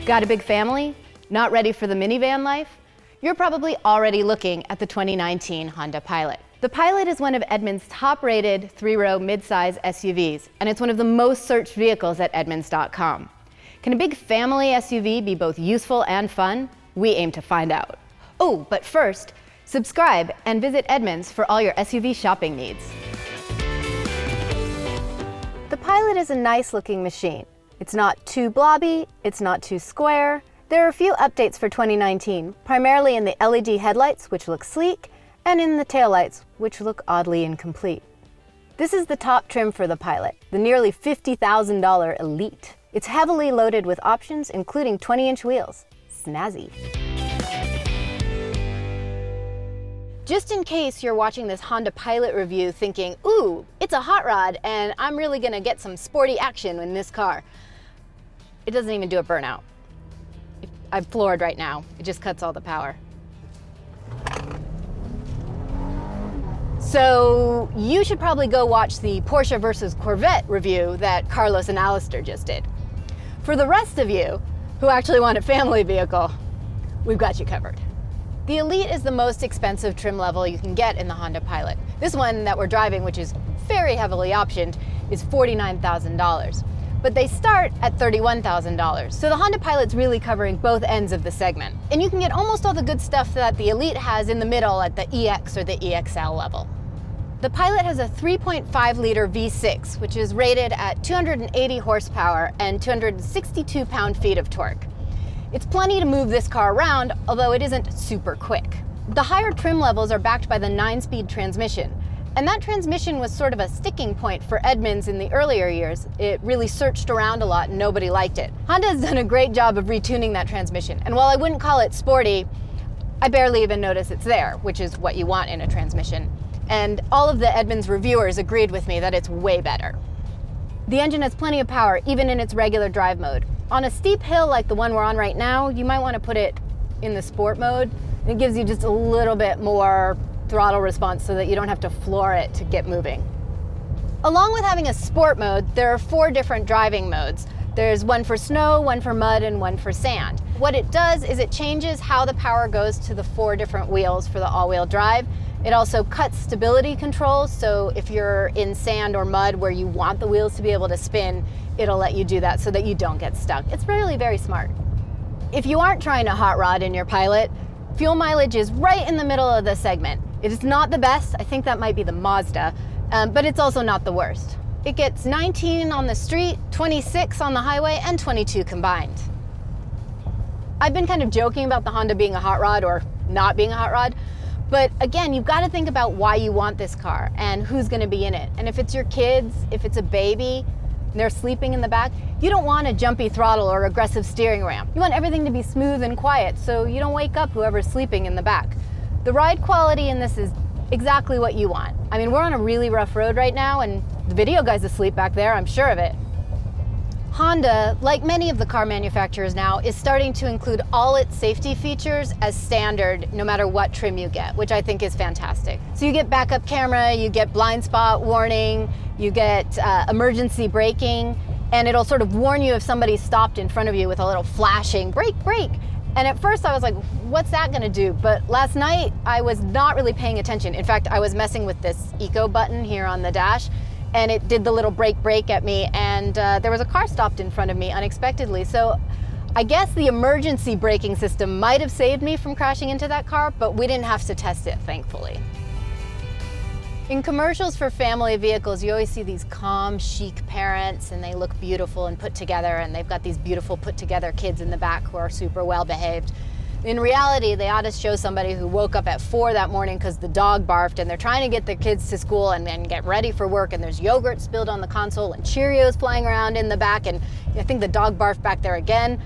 Got a big family? Not ready for the minivan life? You're probably already looking at the 2019 Honda Pilot. The Pilot is one of Edmunds' top-rated three-row mid-size SUVs, and it's one of the most searched vehicles at Edmunds.com. Can a big family SUV be both useful and fun? We aim to find out. Oh, but first, subscribe and visit Edmunds for all your SUV shopping needs. The Pilot is a nice-looking machine. It's not too blobby, it's not too square. There are a few updates for 2019, primarily in the LED headlights, which look sleek, and in the taillights, which look oddly incomplete. This is the top trim for the Pilot, the nearly $50,000 Elite. It's heavily loaded with options, including 20-inch wheels. Snazzy. Just in case you're watching this Honda Pilot review thinking, ooh, it's a hot rod and I'm really gonna get some sporty action in this car. It doesn't even do a burnout. I'm floored right now. It just cuts all the power. So you should probably go watch the Porsche versus Corvette review that Carlos and Alistair just did. For the rest of you who actually want a family vehicle, we've got you covered. The Elite is the most expensive trim level you can get in the Honda Pilot. This one that we're driving, which is very heavily optioned, is $49,000. But they start at $31,000. So the Honda Pilot's really covering both ends of the segment. And you can get almost all the good stuff that the Elite has in the middle at the EX or the EXL level. The Pilot has a 3.5-liter V6, which is rated at 280 horsepower and 262 pound-feet of torque. It's plenty to move this car around, although it isn't super quick. The higher trim levels are backed by the 9-speed transmission. And that transmission was sort of a sticking point for Edmunds in the earlier years. It really searched around a lot and nobody liked it. Honda has done a great job of retuning that transmission. And while I wouldn't call it sporty, I barely even notice it's there, which is what you want in a transmission. And all of the Edmunds reviewers agreed with me that it's way better. The engine has plenty of power, even in its regular drive mode. On a steep hill like the one we're on right now, you might want to put it in the sport mode. It gives you just a little bit more throttle response so that you don't have to floor it to get moving. Along with having a sport mode, there are 4 different driving modes. There's one for snow, one for mud, and one for sand. What it does is it changes how the power goes to the 4 different wheels for the all-wheel drive. It also cuts stability controls, so if you're in sand or mud where you want the wheels to be able to spin, it'll let you do that so that you don't get stuck. It's really very smart. If you aren't trying to hot rod in your Pilot, fuel mileage is right in the middle of the segment. It is not the best, I think that might be the Mazda, but it's also not the worst. It gets 19 on the street, 26 on the highway, and 22 combined. I've been kind of joking about the Honda being a hot rod or not being a hot rod, but again, you've got to think about why you want this car and who's going to be in it. And if it's your kids, if it's a baby, and they're sleeping in the back, you don't want a jumpy throttle or aggressive steering ramp. You want everything to be smooth and quiet so you don't wake up whoever's sleeping in the back. The ride quality in this is exactly what you want. I mean, we're on a really rough road right now and the video guy's asleep back there, I'm sure of it. Honda, like many of the car manufacturers now, is starting to include all its safety features as standard no matter what trim you get, which I think is fantastic. So you get backup camera, you get blind spot warning, you get emergency braking, and it'll sort of warn you if somebody stopped in front of you with a little flashing, brake, brake. And at first I was like, what's that gonna do? But last night I was not really paying attention. In fact, I was messing with this eco button here on the dash and it did the little brake at me and there was a car stopped in front of me unexpectedly. So I guess the emergency braking system might have saved me from crashing into that car, but we didn't have to test it, thankfully. In commercials for family vehicles, you always see these calm, chic parents and they look beautiful and put together and they've got these beautiful put together kids in the back who are super well behaved. In reality, they ought to show somebody who woke up at 4 that morning because the dog barfed and they're trying to get their kids to school and then get ready for work and there's yogurt spilled on the console and Cheerios flying around in the back and I think the dog barfed back there again.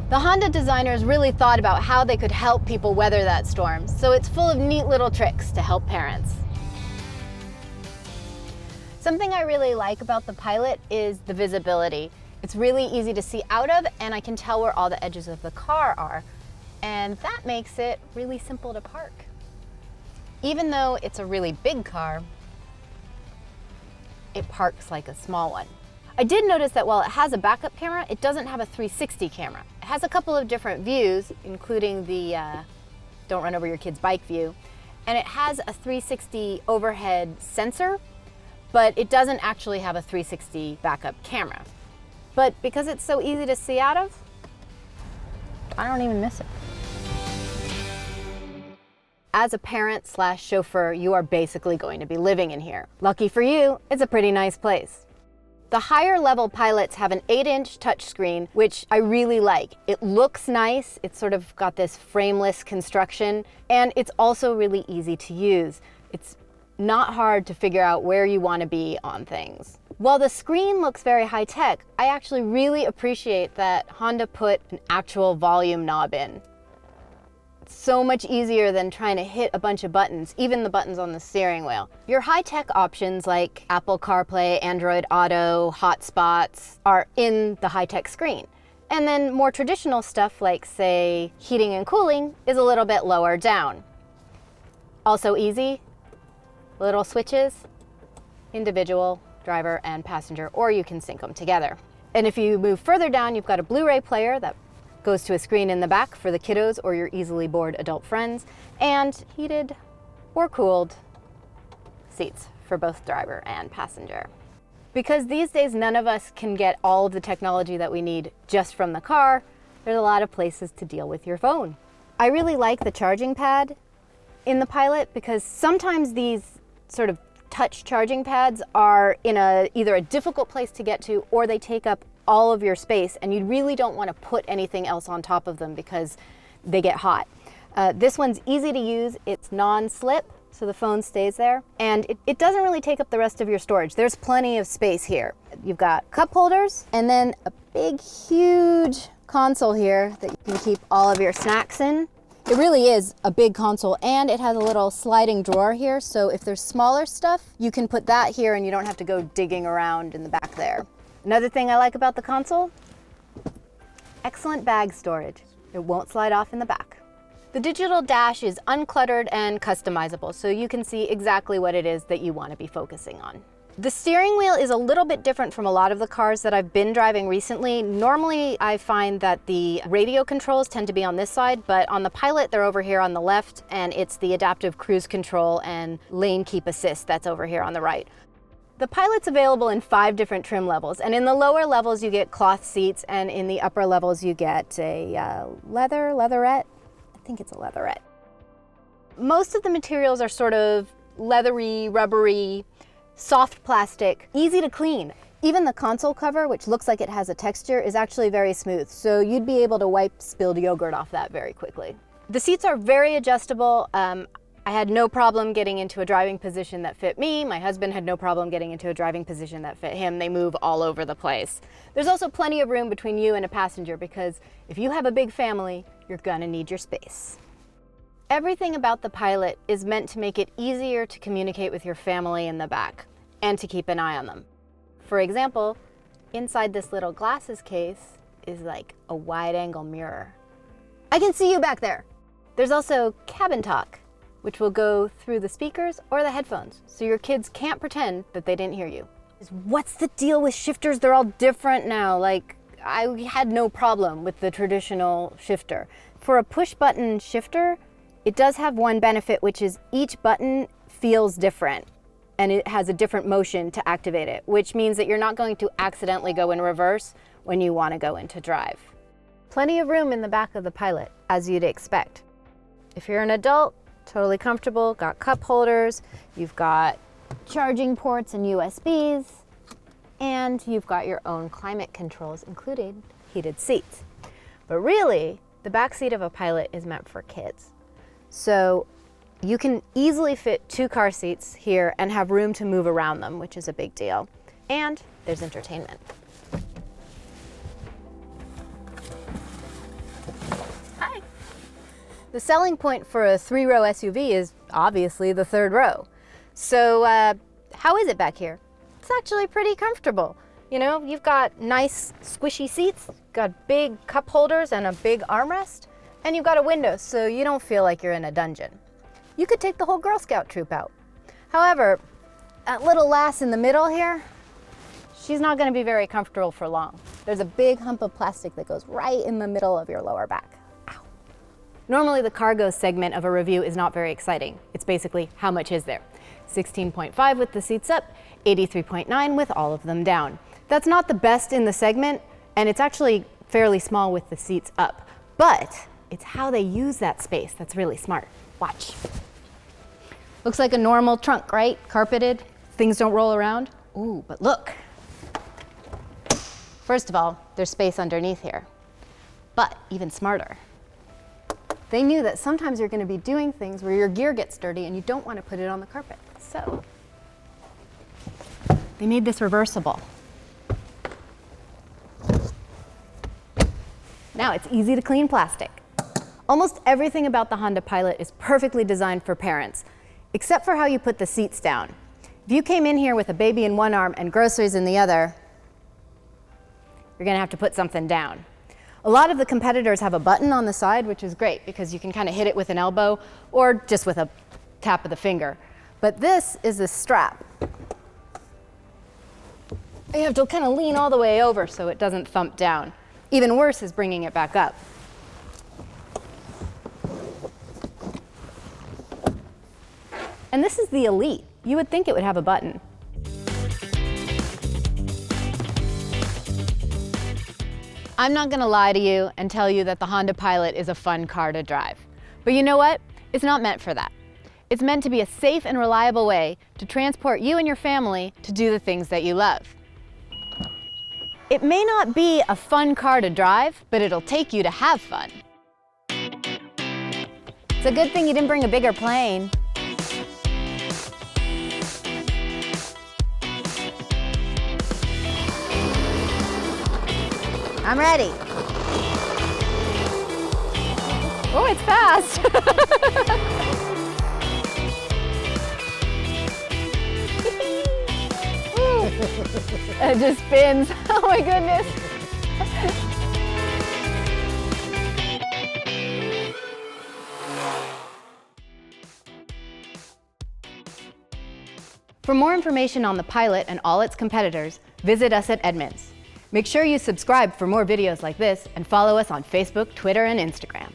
The Honda designers really thought about how they could help people weather that storm, so it's full of neat little tricks to help parents. Something I really like about the Pilot is the visibility. It's really easy to see out of and I can tell where all the edges of the car are. And that makes it really simple to park. Even though it's a really big car, it parks like a small one. I did notice that while it has a backup camera, it doesn't have a 360 camera. It has a couple of different views, including the don't run over your kid's bike view, and it has a 360 overhead sensor, but it doesn't actually have a 360 backup camera. But because it's so easy to see out of, I don't even miss it. As a parent/chauffeur, you are basically going to be living in here. Lucky for you, it's a pretty nice place. The higher level pilots have an 8-inch touchscreen, which I really like. It looks nice, it's sort of got this frameless construction, and it's also really easy to use. It's not hard to figure out where you want to be on things. While the screen looks very high-tech, I actually really appreciate that Honda put an actual volume knob in. It's so much easier than trying to hit a bunch of buttons, even the buttons on the steering wheel. Your high-tech options like Apple CarPlay, Android Auto, hotspots are in the high-tech screen. And then more traditional stuff like, say, heating and cooling is a little bit lower down. Also easy, little switches, individual, driver, and passenger, or you can sync them together. And if you move further down, you've got a Blu-ray player that goes to a screen in the back for the kiddos or your easily bored adult friends, and heated or cooled seats for both driver and passenger. Because these days none of us can get all of the technology that we need just from the car, there's a lot of places to deal with your phone. I really like the charging pad in the Pilot because sometimes these sort of touch charging pads are in either a difficult place to get to, or they take up all of your space and you really don't want to put anything else on top of them because they get hot. This one's easy to use, it's non-slip, so the phone stays there, and it doesn't really take up the rest of your storage. There's plenty of space here. You've got cup holders and then a big, huge console here that you can keep all of your snacks in. It really is a big console, and it has a little sliding drawer here, so if there's smaller stuff, you can put that here and you don't have to go digging around in the back there. Another thing I like about the console, excellent bag storage. It won't slide off in the back. The digital dash is uncluttered and customizable, so you can see exactly what it is that you want to be focusing on. The steering wheel is a little bit different from a lot of the cars that I've been driving recently. Normally, I find that the radio controls tend to be on this side, but on the Pilot, they're over here on the left, and it's the adaptive cruise control and lane keep assist that's over here on the right. The Pilot's available in 5 different trim levels, and in the lower levels you get cloth seats, and in the upper levels you get a leatherette. I think it's a leatherette. Most of the materials are sort of leathery, rubbery, soft plastic, easy to clean. Even the console cover, which looks like it has a texture, is actually very smooth, so you'd be able to wipe spilled yogurt off that very quickly. The seats are very adjustable. I had no problem getting into a driving position that fit me. My husband had no problem getting into a driving position that fit him. They move all over the place. There's also plenty of room between you and a passenger because if you have a big family, you're gonna need your space. Everything about the Pilot is meant to make it easier to communicate with your family in the back and to keep an eye on them. For example, inside this little glasses case is like a wide-angle mirror. I can see you back there. There's also cabin talk, which will go through the speakers or the headphones, so your kids can't pretend that they didn't hear you. What's the deal with shifters? They're all different now. Like, I had no problem with the traditional shifter. For a push-button shifter, it does have one benefit, which is each button feels different and it has a different motion to activate it, which means that you're not going to accidentally go in reverse when you want to go into drive. Plenty of room in the back of the Pilot, as you'd expect. If you're an adult, totally comfortable, got cup holders, you've got charging ports and USBs, and you've got your own climate controls, including heated seats. But really, the back seat of a Pilot is meant for kids. So you can easily fit 2 car seats here and have room to move around them, which is a big deal. And there's entertainment. Hi. The selling point for a 3-row SUV is obviously the 3rd row. So how is it back here? It's actually pretty comfortable. You know, you've got nice squishy seats, got big cup holders and a big armrest, and you've got a window so you don't feel like you're in a dungeon. You could take the whole Girl Scout troop out. However, that little lass in the middle here, she's not going to be very comfortable for long. There's a big hump of plastic that goes right in the middle of your lower back. Ow. Normally the cargo segment of a review is not very exciting. It's basically how much is there. 16.5 with the seats up, 83.9 with all of them down. That's not the best in the segment, and it's actually fairly small with the seats up. But it's how they use that space that's really smart. Watch. Looks like a normal trunk, right? Carpeted, things don't roll around. Ooh, but look. First of all, there's space underneath here. But even smarter, they knew that sometimes you're going to be doing things where your gear gets dirty and you don't want to put it on the carpet. So they made this reversible. Now it's easy to clean plastic. Almost everything about the Honda Pilot is perfectly designed for parents, except for how you put the seats down. If you came in here with a baby in one arm and groceries in the other, you're going to have to put something down. A lot of the competitors have a button on the side, which is great because you can kind of hit it with an elbow or just with a tap of the finger. But this is the strap. You have to kind of lean all the way over so it doesn't thump down. Even worse is bringing it back up. And this is the Elite. You would think it would have a button. I'm not going to lie to you and tell you that the Honda Pilot is a fun car to drive. But you know what? It's not meant for that. It's meant to be a safe and reliable way to transport you and your family to do the things that you love. It may not be a fun car to drive, but it'll take you to have fun. It's a good thing you didn't bring a bigger plane. I'm ready. Oh, it's fast. It just spins. Oh my goodness. For more information on the Pilot and all its competitors, visit us at Edmunds. Make sure you subscribe for more videos like this and follow us on Facebook, Twitter, and Instagram.